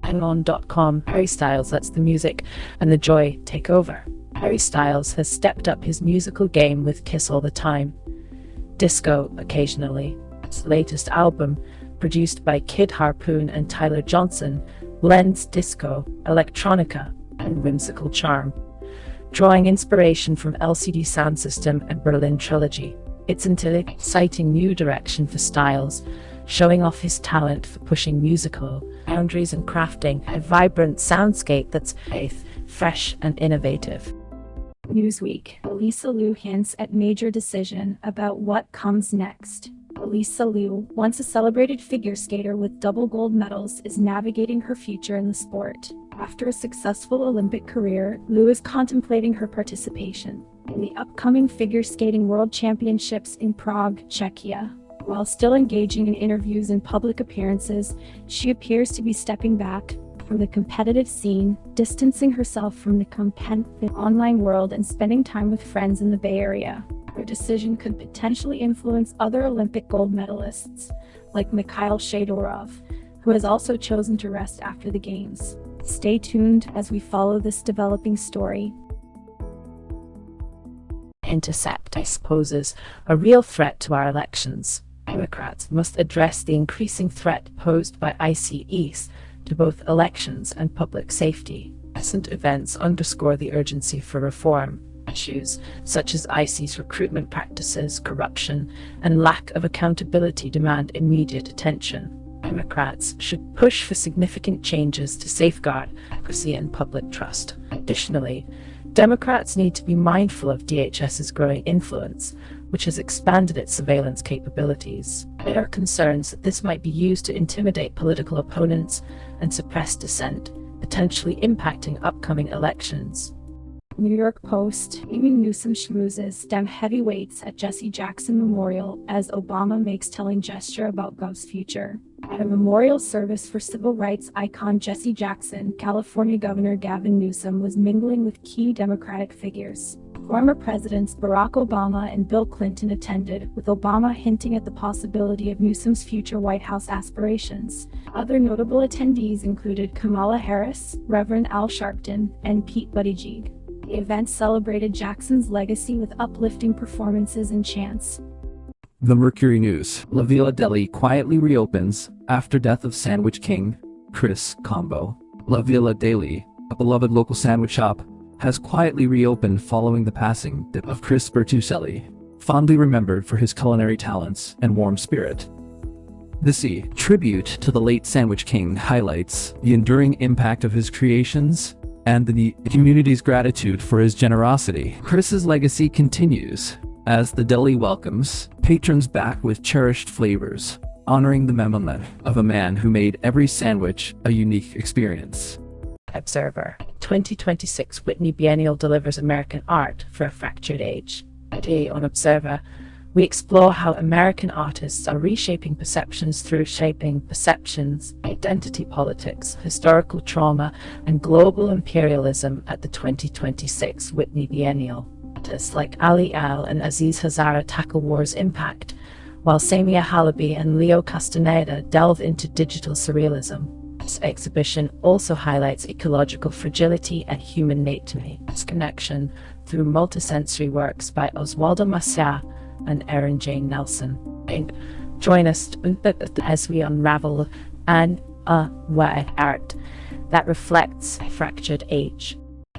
And on.com, Harry Styles lets the music and the joy take over. Harry Styles has stepped up his musical game with Kiss All the Time, Disco Occasionally. His latest album, produced by Kid Harpoon and Tyler Johnson, blends disco, electronica, and whimsical charm, drawing inspiration from LCD Soundsystem and Berlin Trilogy. It's an exciting new direction for Styles, showing off his talent for pushing musical boundaries and crafting a vibrant soundscape that's fresh and innovative. Newsweek. Lisa Liu hints at major decision about what comes next. Lisa Liu, once a celebrated figure skater with double gold medals, is navigating her future in the sport. After a successful Olympic career, Liu is contemplating her participation in the upcoming figure skating world championships in Prague, Czechia. While still engaging in interviews and public appearances, she appears to be stepping back from the competitive scene, distancing herself from the competitive online world and spending time with friends in the Bay Area. Her decision could potentially influence other Olympic gold medalists, like Mikhail Shadorov, who has also chosen to rest after the Games. Stay tuned as we follow this developing story. Intercept poses a real threat to our elections. Democrats must address the increasing threat posed by ICEs to both elections and public safety. Recent events underscore the urgency for reform. Issues such as ICE's recruitment practices, corruption, and lack of accountability demand immediate attention. Democrats should push for significant changes to safeguard democracy and public trust. Additionally, Democrats need to be mindful of DHS's growing influence, which has expanded its surveillance capabilities. There are concerns that this might be used to intimidate political opponents and suppress dissent, potentially impacting upcoming elections. New York Post. Gavin Newsom schmoozes Dem heavyweights at Jesse Jackson Memorial as Obama makes telling gesture about Gov's future. At a memorial service for civil rights icon Jesse Jackson, California Governor Gavin Newsom was mingling with key Democratic figures. Former presidents Barack Obama and Bill Clinton attended, with Obama hinting at the possibility of Newsom's future White House aspirations. Other notable attendees included Kamala Harris, Reverend Al Sharpton, and Pete Buttigieg. The event celebrated Jackson's legacy with uplifting performances and chants. The Mercury News. La Villa Deli quietly reopens after death of Sandwich King, Chris Combo. La Villa Deli, a beloved local sandwich shop, has quietly reopened following the passing of Chris Bertucelli, fondly remembered for his culinary talents and warm spirit. The tribute to the late Sandwich King highlights the enduring impact of his creations and the community's gratitude for his generosity. Chris's legacy continues as the deli welcomes patrons back with cherished flavors, honoring the memory of a man who made every sandwich a unique experience. Observer. 2026 Whitney Biennial delivers American art for a fractured age. Today on Observer, we explore how American artists are reshaping perceptions through shaping perceptions, identity politics, historical trauma, and global imperialism at the 2026 Whitney Biennial. Artists like Ali Al and Aziz Hazara tackle war's impact, while Samia Halaby and Leo Castaneda delve into digital surrealism. This exhibition also highlights ecological fragility and human nature's connection through multisensory works by Oswaldo Maciá and Erin Jane Nelson. Join us as we unravel an art that reflects a fractured age.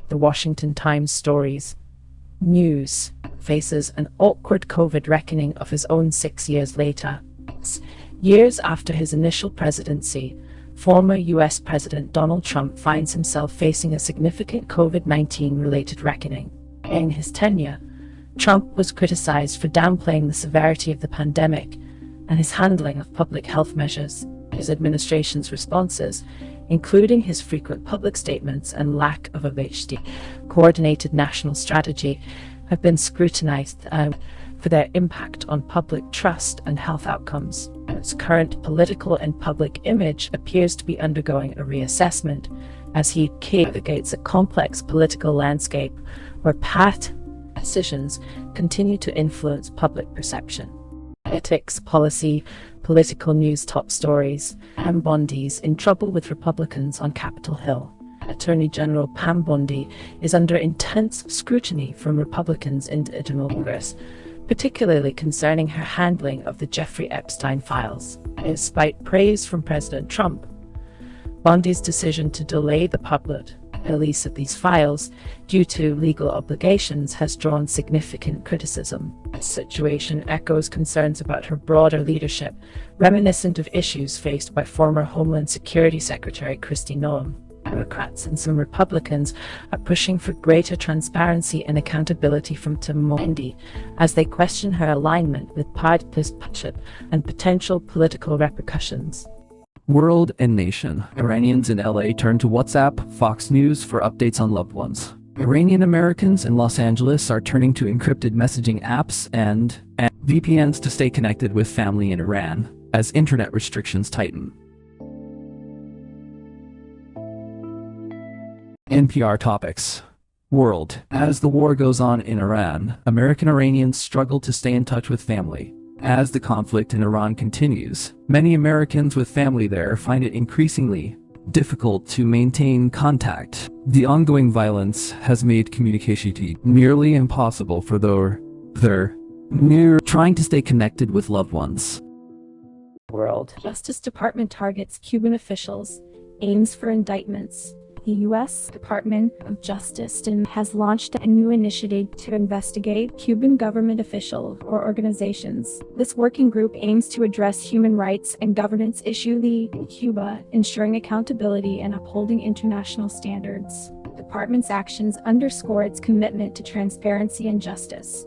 The Washington Times stories. News faces an awkward COVID reckoning of his own 6 years later. Years after his initial presidency, former U.S. President Donald Trump finds himself facing a significant COVID-19 related reckoning. In his tenure, Trump was criticized for downplaying the severity of the pandemic and his handling of public health measures. His administration's responses, including his frequent public statements and lack of a coordinated national strategy, have been scrutinized for their impact on public trust and health outcomes. Its current political and public image appears to be undergoing a reassessment as he navigates a complex political landscape where past decisions continue to influence public perception. Ethics, policy, political news top stories. Pam Bondi's in trouble with Republicans on Capitol Hill. Attorney General Pam Bondi is under intense scrutiny from Republicans in Congress, particularly concerning her handling of the Jeffrey Epstein files. Despite praise from President Trump, Bondi's decision to delay the public release of these files due to legal obligations has drawn significant criticism. The situation echoes concerns about her broader leadership, reminiscent of issues faced by former Homeland Security Secretary Kristi Noem. Democrats and some Republicans are pushing for greater transparency and accountability from Bondi as they question her alignment with partisanship and potential political repercussions. World and nation. Iranians in LA turn to WhatsApp, Fox News for updates on loved ones. Iranian Americans in Los Angeles are turning to encrypted messaging apps and VPNs to stay connected with family in Iran as internet restrictions tighten. NPR topics. World. As the war goes on in Iran, American Iranians struggle to stay in touch with family. As the conflict in Iran continues, many Americans with family there find it increasingly difficult to maintain contact. The ongoing violence has made communication nearly impossible for those trying to stay connected with loved ones. World. Justice Department targets Cuban officials, aims for indictments. The U.S. Department of Justice has launched a new initiative to investigate Cuban government officials or organizations. This working group aims to address human rights and governance issues in Cuba, ensuring accountability and upholding international standards. The department's actions underscore its commitment to transparency and justice.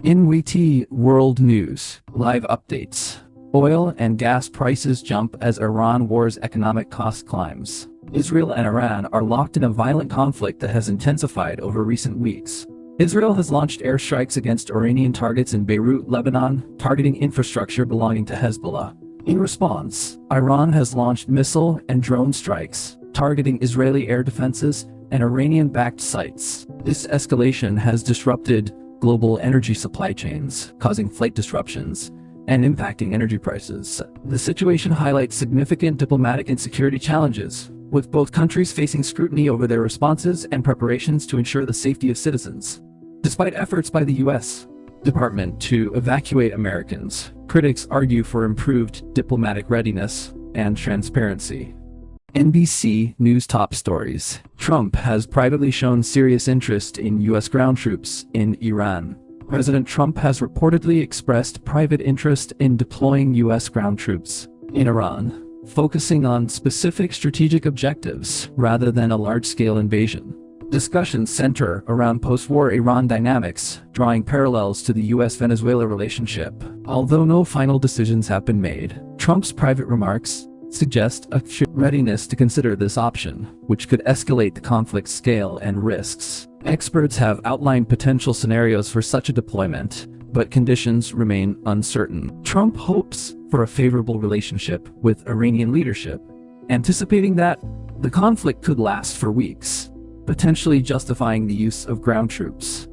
In WT World News, live updates. Oil and gas prices jump as Iran war's economic cost climbs. Israel and Iran are locked in a violent conflict that has intensified over recent weeks. Israel has launched airstrikes against Iranian targets in Beirut, Lebanon, targeting infrastructure belonging to Hezbollah. In response, Iran has launched missile and drone strikes, targeting Israeli air defenses and Iranian-backed sites. This escalation has disrupted global energy supply chains, causing flight disruptions and impacting energy prices. The situation highlights significant diplomatic and security challenges, with both countries facing scrutiny over their responses and preparations to ensure the safety of citizens. Despite efforts by the U.S. Department to evacuate Americans, critics argue for improved diplomatic readiness and transparency. NBC News top stories. Trump has privately shown serious interest in U.S. ground troops in Iran. President Trump has reportedly expressed private interest in deploying U.S. ground troops in Iran, focusing on specific strategic objectives rather than a large-scale invasion. Discussions center around post-war Iran dynamics, drawing parallels to the U.S.-Venezuela relationship. Although no final decisions have been made, Trump's private remarks suggest a readiness to consider this option, which could escalate the conflict's scale and risks. Experts have outlined potential scenarios for such a deployment, but conditions remain uncertain. Trump hopes for a favorable relationship with Iranian leadership, anticipating that the conflict could last for weeks, potentially justifying the use of ground troops.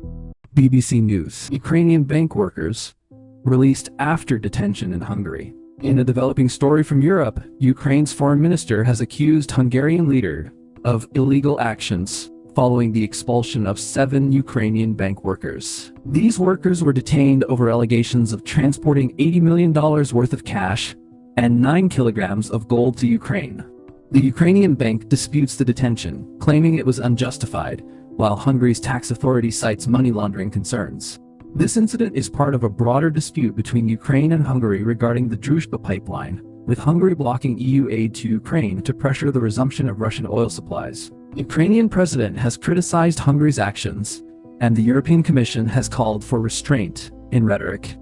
BBC News. Ukrainian bank workers released after detention in Hungary. In a developing story from Europe, Ukraine's foreign minister has accused Hungarian leader of illegal actions following the expulsion of 7 Ukrainian bank workers. These workers were detained over allegations of transporting $80 million worth of cash and 9 kilograms of gold to Ukraine. The Ukrainian bank disputes the detention, claiming it was unjustified, while Hungary's tax authority cites money laundering concerns. This incident is part of a broader dispute between Ukraine and Hungary regarding the Druzhba pipeline, with Hungary blocking EU aid to Ukraine to pressure the resumption of Russian oil supplies. The Ukrainian president has criticized Hungary's actions, and the European Commission has called for restraint in rhetoric.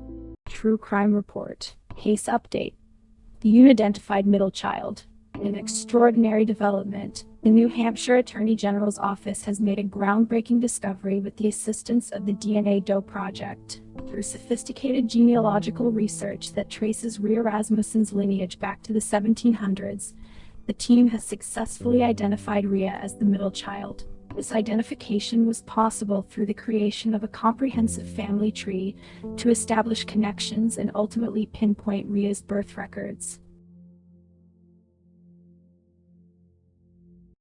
True Crime Report. Case update. The unidentified middle child. An extraordinary development. The New Hampshire Attorney General's office has made a groundbreaking discovery with the assistance of the DNA Doe Project. Through sophisticated genealogical research that traces Ria Rasmussen's lineage back to the 1700s, the team has successfully identified Ria as the middle child. This identification was possible through the creation of a comprehensive family tree to establish connections and ultimately pinpoint Ria's birth records.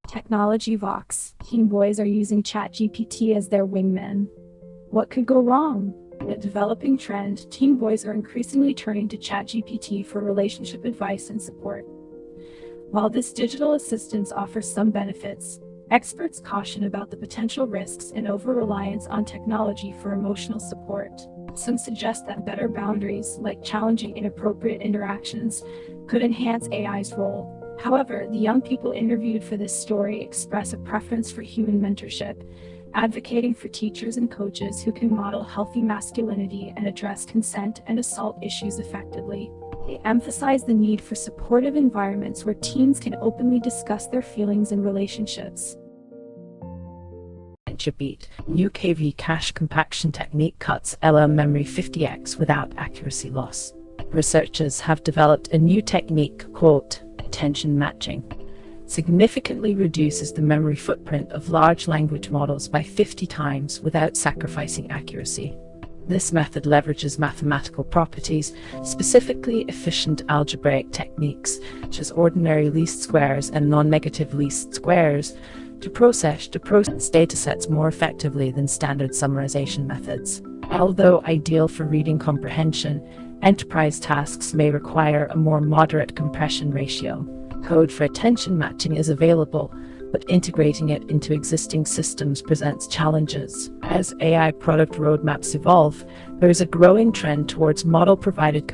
Technology Vox. Teen boys are using ChatGPT as their wingman. What could go wrong? In a developing trend, teen boys are increasingly turning to ChatGPT for relationship advice and support. While this digital assistance offers some benefits, experts caution about the potential risks and over-reliance on technology for emotional support. Some suggest that better boundaries, like challenging inappropriate interactions, could enhance AI's role. However, the young people interviewed for this story express a preference for human mentorship, advocating for teachers and coaches who can model healthy masculinity and address consent and assault issues effectively. They emphasize the need for supportive environments where teens can openly discuss their feelings and relationships. Beat. UKV cache compaction technique cuts LM memory 50x without accuracy loss. Researchers have developed a new technique called attention matching. Significantly reduces the memory footprint of large language models by 50 times without sacrificing accuracy. This method leverages mathematical properties, specifically efficient algebraic techniques such as ordinary least squares and non-negative least squares, to process datasets more effectively than standard summarization methods. Although ideal for reading comprehension, enterprise tasks may require a more moderate compression ratio. Code for attention matching is available, but integrating it into existing systems presents challenges. As AI product roadmaps evolve, there is a growing trend towards model-provided